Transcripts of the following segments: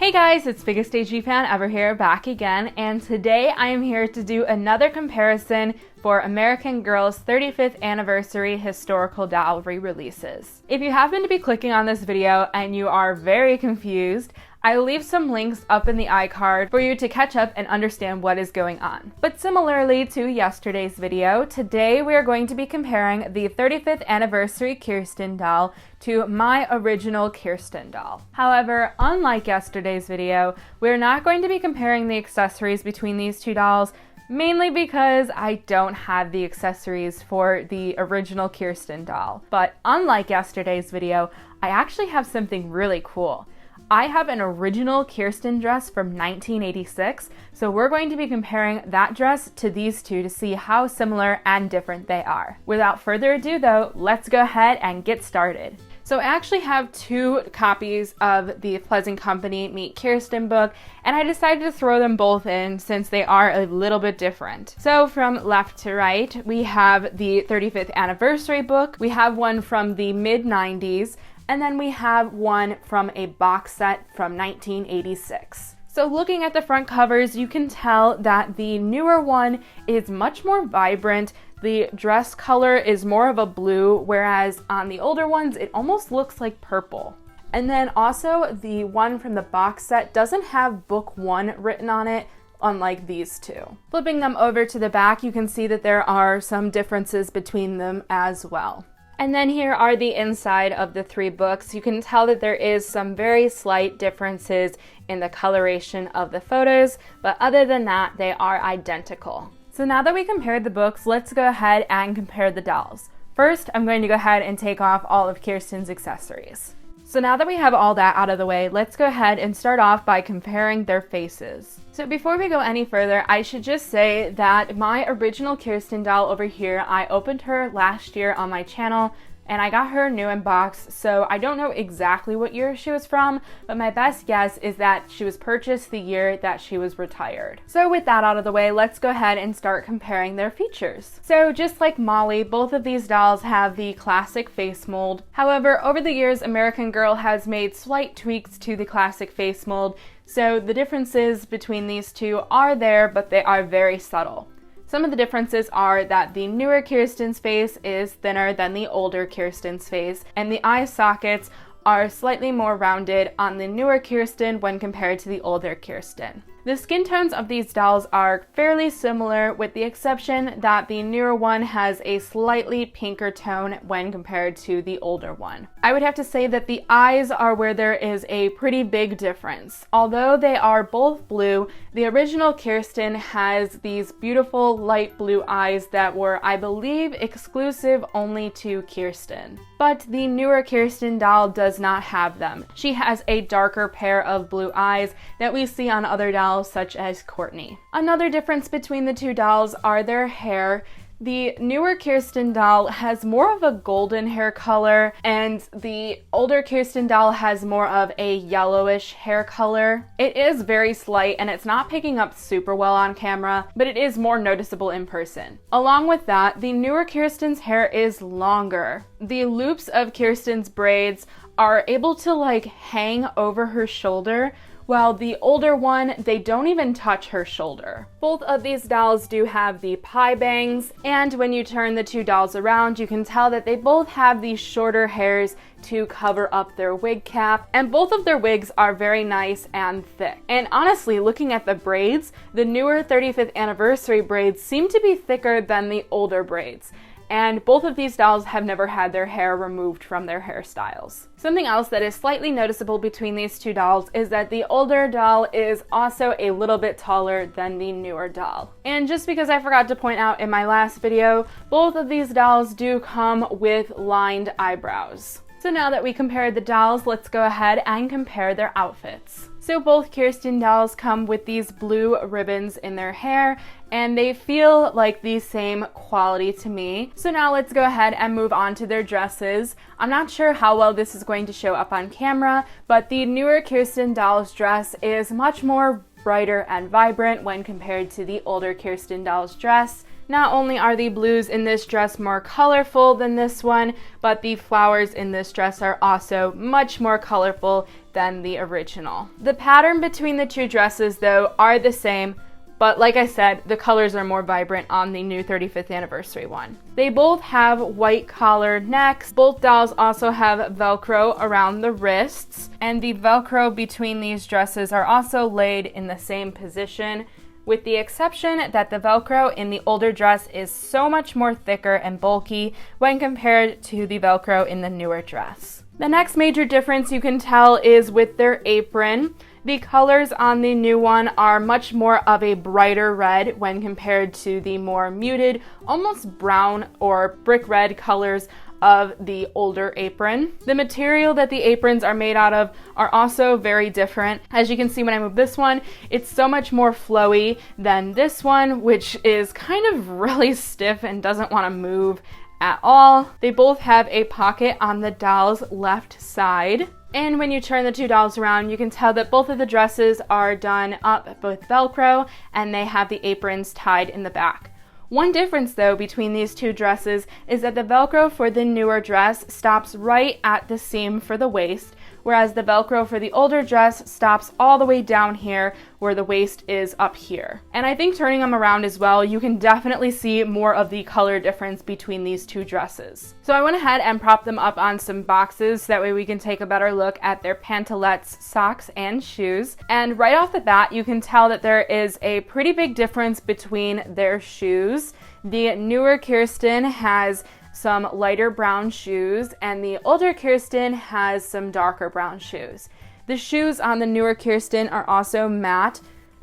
Hey guys, it's BiggestAGFanEVer here, back again, and today I am here to do another comparison for American Girl's 35th anniversary historical doll re-releases. If you happen to be clicking on this video and you are very confused, I'll leave some links up in the iCard for you to catch up and understand what is going on. But similarly to yesterday's video, today we are going to be comparing the 35th anniversary Kirsten doll to my original Kirsten doll. However, unlike yesterday's video, we're not going to be comparing the accessories between these two dolls, mainly because I don't have the accessories for the original Kirsten doll. But unlike yesterday's video, I actually have something really cool. I have an original Kirsten dress from 1986, so we're going to be comparing that dress to these two to see how similar and different they are. Without further ado though, let's go ahead and get started. So I actually have two copies of the Pleasant Company Meet Kirsten book, and I decided to throw them both in since they are a little bit different. So from left to right, we have the 35th anniversary book, we have one from the mid-90s, and then we have one from a box set from 1986. So looking at the front covers, you can tell that the newer one is much more vibrant. The dress color is more of a blue, whereas on the older ones, it almost looks like purple. And then also the one from the box set doesn't have book 1 written on it, unlike these two. Flipping them over to the back, you can see that there are some differences between them as well. And then here are the inside of the three books. You can tell that there is some very slight differences in the coloration of the photos, but other than that, they are identical. So now that we compared the books, let's go ahead and compare the dolls. First, I'm going to go ahead and take off all of Kirsten's accessories. So now that we have all that out of the way, let's go ahead and start off by comparing their faces. So before we go any further, I should just say that my original Kirsten doll over here, I opened her last year on my channel, and I got her new in box, so I don't know exactly what year she was from, but my best guess is that she was purchased the year that she was retired. So with that out of the way, let's go ahead and start comparing their features. So just like Molly, both of these dolls have the classic face mold. However, over the years, American Girl has made slight tweaks to the classic face mold, so the differences between these two are there, but they are very subtle. Some of the differences are that the newer Kirsten's face is thinner than the older Kirsten's face, and the eye sockets are slightly more rounded on the newer Kirsten when compared to the older Kirsten. The skin tones of these dolls are fairly similar, with the exception that the newer one has a slightly pinker tone when compared to the older one. I would have to say that the eyes are where there is a pretty big difference. Although they are both blue, the original Kirsten has these beautiful light blue eyes that were, I believe, exclusive only to Kirsten. But the newer Kirsten doll does not have them. She has a darker pair of blue eyes that we see on other dolls such as Courtney. Another difference between the two dolls are their hair. The newer Kirsten doll has more of a golden hair color, and the older Kirsten doll has more of a yellowish hair color. It is very slight and it's not picking up super well on camera, but it is more noticeable in person. Along with that, the newer Kirsten's hair is longer. The loops of Kirsten's braids are able to hang over her shoulder, while the older one, they don't even touch her shoulder. Both of these dolls do have the pie bangs, and when you turn the two dolls around, you can tell that they both have these shorter hairs to cover up their wig cap, and both of their wigs are very nice and thick. And honestly, looking at the braids, the newer 35th anniversary braids seem to be thicker than the older braids. And both of these dolls have never had their hair removed from their hairstyles. Something else that is slightly noticeable between these two dolls is that the older doll is also a little bit taller than the newer doll. And just because I forgot to point out in my last video, both of these dolls do come with lined eyebrows. So now that we compared the dolls, let's go ahead and compare their outfits. So both Kirsten dolls come with these blue ribbons in their hair, and they feel like the same quality to me. So now let's go ahead and move on to their dresses. I'm not sure how well this is going to show up on camera, but the newer Kirsten doll's dress is much more brighter and vibrant when compared to the older Kirsten doll's dress. Not only are the blues in this dress more colorful than this one, but the flowers in this dress are also much more colorful than the original. The pattern between the two dresses, though, are the same, but like I said, the colors are more vibrant on the new 35th anniversary one. They both have white collared necks. Both dolls also have Velcro around the wrists, and the Velcro between these dresses are also laid in the same position, with the exception that the Velcro in the older dress is so much more thicker and bulky when compared to the Velcro in the newer dress. The next major difference you can tell is with their apron. The colors on the new one are much more of a brighter red when compared to the more muted, almost brown or brick red colors of the older apron. The material that the aprons are made out of are also very different. As you can see when I move this one, it's so much more flowy than this one, which is kind of really stiff and doesn't want to move at all. They both have a pocket on the doll's left side. And when you turn the two dolls around, you can tell that both of the dresses are done up with Velcro, and they have the aprons tied in the back. One difference, though, between these two dresses is that the Velcro for the newer dress stops right at the seam for the waist, whereas the Velcro for the older dress stops all the way down here where the waist is up here. And I think turning them around as well, you can definitely see more of the color difference between these two dresses. So I went ahead and propped them up on some boxes, so that way we can take a better look at their pantalettes, socks, and shoes. And right off the bat, you can tell that there is a pretty big difference between their shoes. The newer Kirsten has some lighter brown shoes, and the older Kirsten has some darker brown shoes. The shoes on the newer Kirsten are also matte,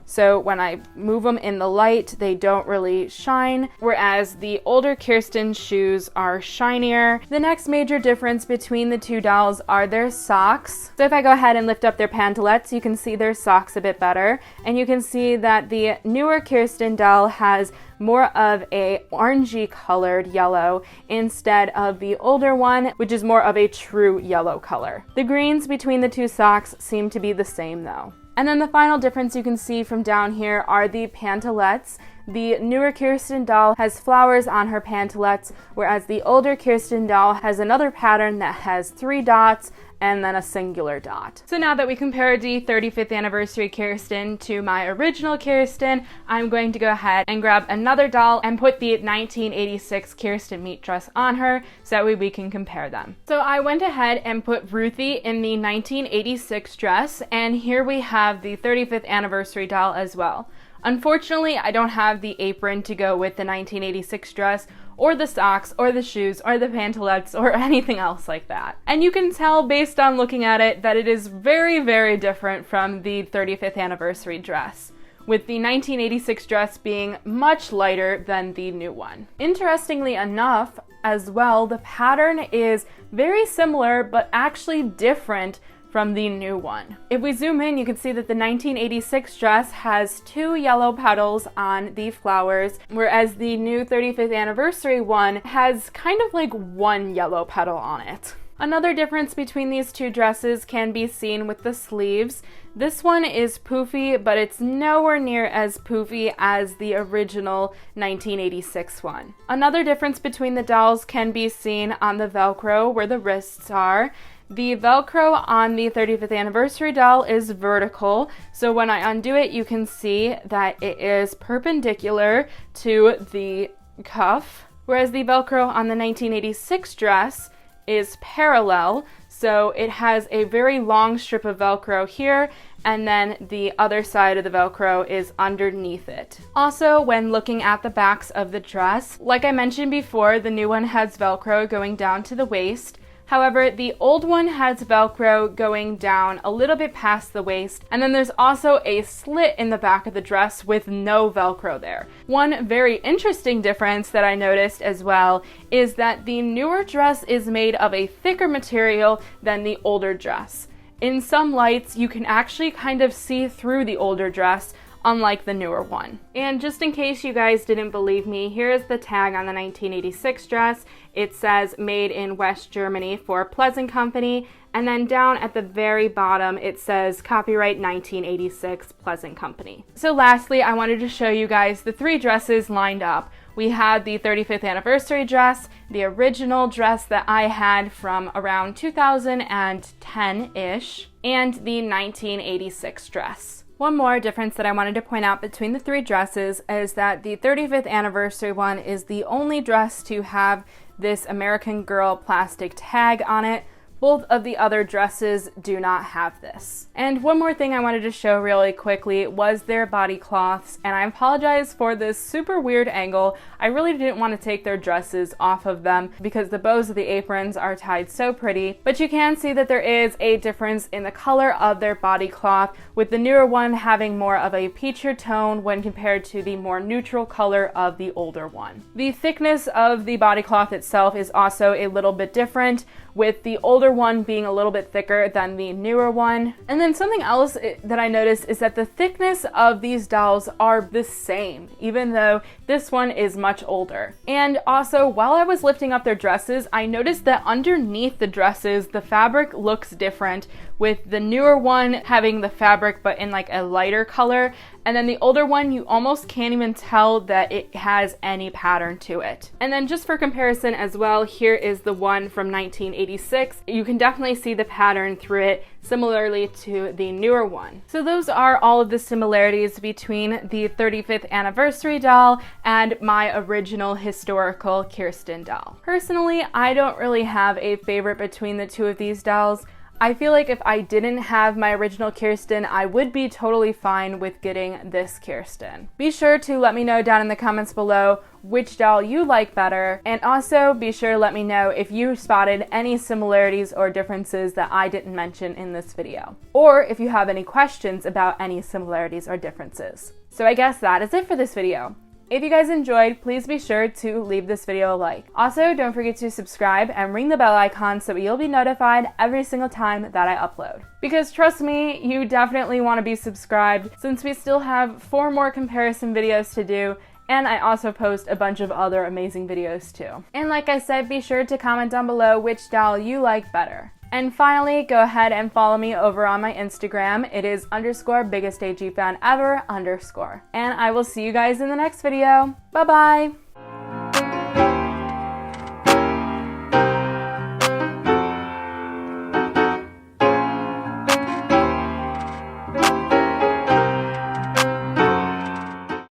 so when I move them in the light, they don't really shine, whereas the older Kirsten's shoes are shinier. The next major difference between the two dolls are their socks. So if I go ahead and lift up their pantalettes, you can see their socks a bit better, and you can see that the newer Kirsten doll has more of a orangey colored yellow instead of the older one, which is more of a true yellow color. The greens between the two socks seem to be the same though. And then the final difference you can see from down here are the pantalettes. The newer Kirsten doll has flowers on her pantalettes, whereas the older Kirsten doll has another pattern that has 3 dots and then a singular dot. So now that we compared the 35th anniversary Kirsten to my original Kirsten, I'm going to go ahead and grab another doll and put the 1986 Kirsten meat dress on her, so that way we can compare them. So I went ahead and put Ruthie in the 1986 dress, and here we have the 35th anniversary doll as well. Unfortunately, I don't have the apron to go with the 1986 dress, or the socks, or the shoes, or the pantalettes, or anything else like that. And you can tell based on looking at it that it is very, very different from the 35th anniversary dress, with the 1986 dress being much lighter than the new one. Interestingly enough, as well, the pattern is very similar, but actually different from the new one. If we zoom in, you can see that the 1986 dress has 2 yellow petals on the flowers, whereas the new 35th anniversary one has kind of like 1 yellow petal on it. Another difference between these two dresses can be seen with the sleeves. This one is poofy, but it's nowhere near as poofy as the original 1986 one. Another difference between the dolls can be seen on the Velcro where the wrists are. The Velcro on the 35th anniversary doll is vertical, so when I undo it, you can see that it is perpendicular to the cuff, whereas the Velcro on the 1986 dress is parallel, so it has a very long strip of Velcro here, and then the other side of the Velcro is underneath it. Also, when looking at the backs of the dress, like I mentioned before, the new one has Velcro going down to the waist. However, the old one has Velcro going down a little bit past the waist, and then there's also a slit in the back of the dress with no Velcro there. One very interesting difference that I noticed as well is that the newer dress is made of a thicker material than the older dress. In some lights, you can actually kind of see through the older dress, unlike the newer one. And just in case you guys didn't believe me, here's the tag on the 1986 dress. It says made in West Germany for Pleasant Company, and then down at the very bottom it says copyright 1986 Pleasant Company. So lastly, I wanted to show you guys the 3 dresses lined up. We had the 35th anniversary dress, the original dress that I had from around 2010-ish, and the 1986 dress. One more difference that I wanted to point out between the three dresses is that the 35th anniversary one is the only dress to have this American Girl plastic tag on it. Both of the other dresses do not have this. And one more thing I wanted to show really quickly was their body cloths, and I apologize for this super weird angle. I really didn't want to take their dresses off of them because the bows of the aprons are tied so pretty, but you can see that there is a difference in the color of their body cloth, with the newer one having more of a peacher tone when compared to the more neutral color of the older one. The thickness of the body cloth itself is also a little bit different, with the older one being a little bit thicker than the newer one. And then something else that I noticed is that the thickness of these dolls are the same, even though this one is much older. And also, while I was lifting up their dresses, I noticed that underneath the dresses, the fabric looks different, with the newer one having the fabric but in like a lighter color, and then the older one, you almost can't even tell that it has any pattern to it. And then just for comparison as well, here is the one from 1986. You can definitely see the pattern through it, similarly to the newer one. So those are all of the similarities between the 35th anniversary doll and my original historical Kirsten doll. Personally, I don't really have a favorite between the two of these dolls. I feel like if I didn't have my original Kirsten, I would be totally fine with getting this Kirsten. Be sure to let me know down in the comments below which doll you like better, and also be sure to let me know if you spotted any similarities or differences that I didn't mention in this video, or if you have any questions about any similarities or differences. So I guess that is it for this video. If you guys enjoyed, please be sure to leave this video a like. Also, don't forget to subscribe and ring the bell icon so you'll be notified every single time that I upload. Because trust me, you definitely want to be subscribed since we still have 4 more comparison videos to do, and I also post a bunch of other amazing videos too. And like I said, be sure to comment down below which doll you like better. And finally, go ahead and follow me over on my Instagram. It is _BiggestAGFanEVer_. And I will see you guys in the next video. Bye bye!